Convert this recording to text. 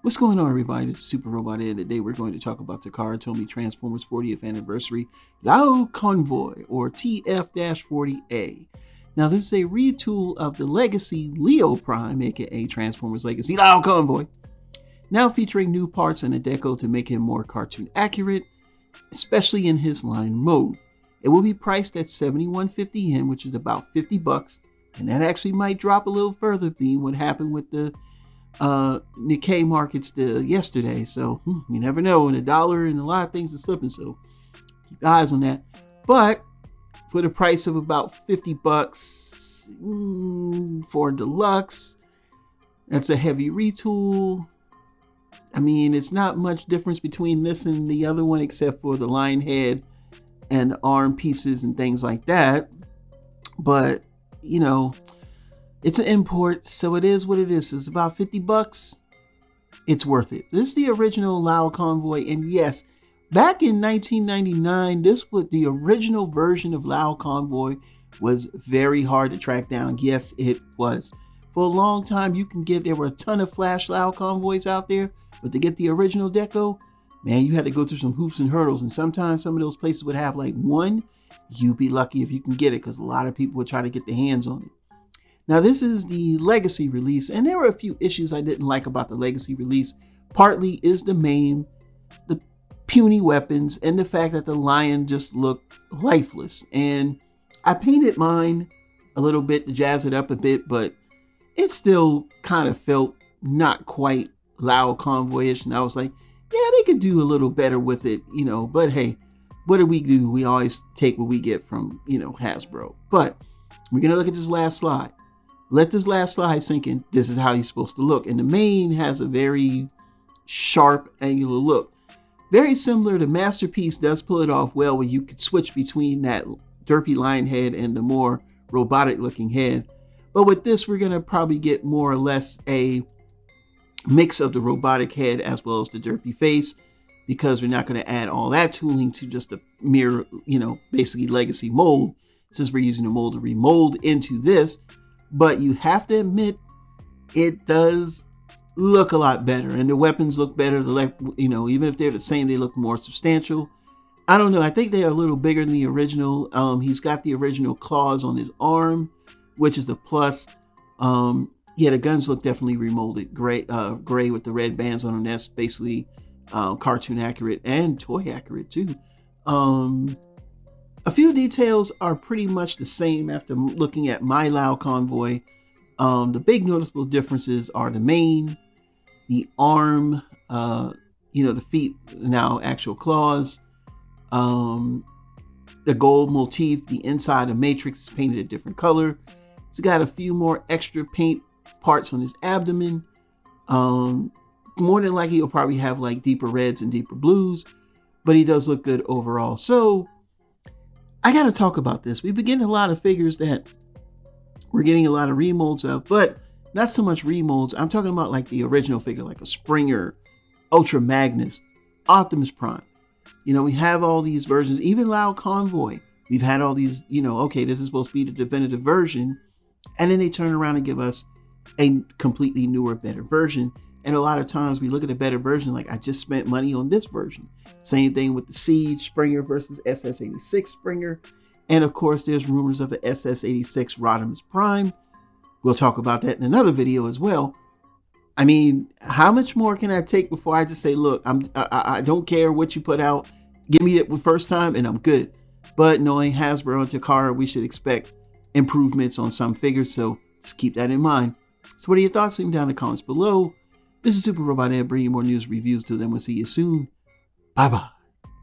What's going on, everybody? This is Super Robot Ed. Today we're going to talk about Takara Tomy Transformers 40th Anniversary Lao Convoy, or TF-40A. Now, this is a retool of the Legacy Leo Prime, aka Transformers Legacy Lao Convoy, now featuring new parts and a deco to make him more cartoon accurate, especially in his line mode. It will be priced at $71.50 yen, which is about $50, and that actually might drop a little further, being what happened with the Nikkei markets yesterday. So you never know, and the dollar and a lot of things are slipping, so keep eyes on that. But for the price of about $50 for deluxe, that's a heavy retool. I mean, it's not much difference between this and the other one except for the line head and the arm pieces and things like that. But you know, it's an import, so it is what it is. It's about $50. It's worth it. This is the original Lao Convoy, and yes, back in 1999, this was the original version of Lao Convoy. Was very hard to track down. Yes, it was. For a long time, there were a ton of Flash Lao Convoys out there, but to get the original deco, man, you had to go through some hoops and hurdles, and sometimes some of those places would have like one. You'd be lucky if you can get it, because a lot of people would try to get their hands on it. Now, this is the Legacy release, and there were a few issues I didn't like about the Legacy release. Partly is the puny weapons, and the fact that the lion just looked lifeless. And I painted mine a little bit to jazz it up a bit, but it still kind of felt not quite Lao Convoy-ish, and I was like, yeah, they could do a little better with it, but hey, what do? We always take what we get from, Hasbro. But we're going to look at this last slide. Let this last slide sink in. This is how he's supposed to look. And the mane has a very sharp, angular look. Very similar to Masterpiece does pull it off well, where you could switch between that derpy lion head and the more robotic looking head. But with this, we're going to probably get more or less a mix of the robotic head as well as the derpy face, because we're not going to add all that tooling to just a mere, basically Legacy mold, since we're using a mold to remold into this. But you have to admit, it does look a lot better, and the weapons look better. Even if they're the same, they look more substantial. I don't know. I think they are a little bigger than the original. He's got the original claws on his arm, which is the plus. Yeah, the guns look definitely remolded, gray with the red bands on them. That's basically cartoon accurate and toy accurate too. A few details are pretty much the same after looking at my Lao Convoy. The big noticeable differences are the mane, the arm, the feet, now actual claws, the gold motif, the inside of Matrix is painted a different color. It's got a few more extra paint parts on his abdomen. More than likely, he'll probably have like deeper reds and deeper blues, but he does look good overall. So I got to talk about this. We've been getting a lot of figures that we're getting a lot of remolds of, but not so much remolds. I'm talking about like the original figure, like a Springer, Ultra Magnus, Optimus Prime. We have all these versions, even Lao Convoy. We've had all these, okay, this is supposed to be the definitive version. And then they turn around and give us a completely newer, better version. And a lot of times we look at a better version like, I just spent money on this version. Same thing with the Siege Springer versus SS-86 Springer. And of course, there's rumors of the SS-86 Rodimus Prime. We'll talk about that in another video as well. I mean, how much more can I take before I just say, look, I don't care what you put out. Give me it the first time and I'm good. But knowing Hasbro and Takara, we should expect improvements on some figures. So just keep that in mind. So what are your thoughts? Leave them down in the comments below. This is Super Robot Ed, bringing more news reviews to them. We'll see you soon. Bye-bye.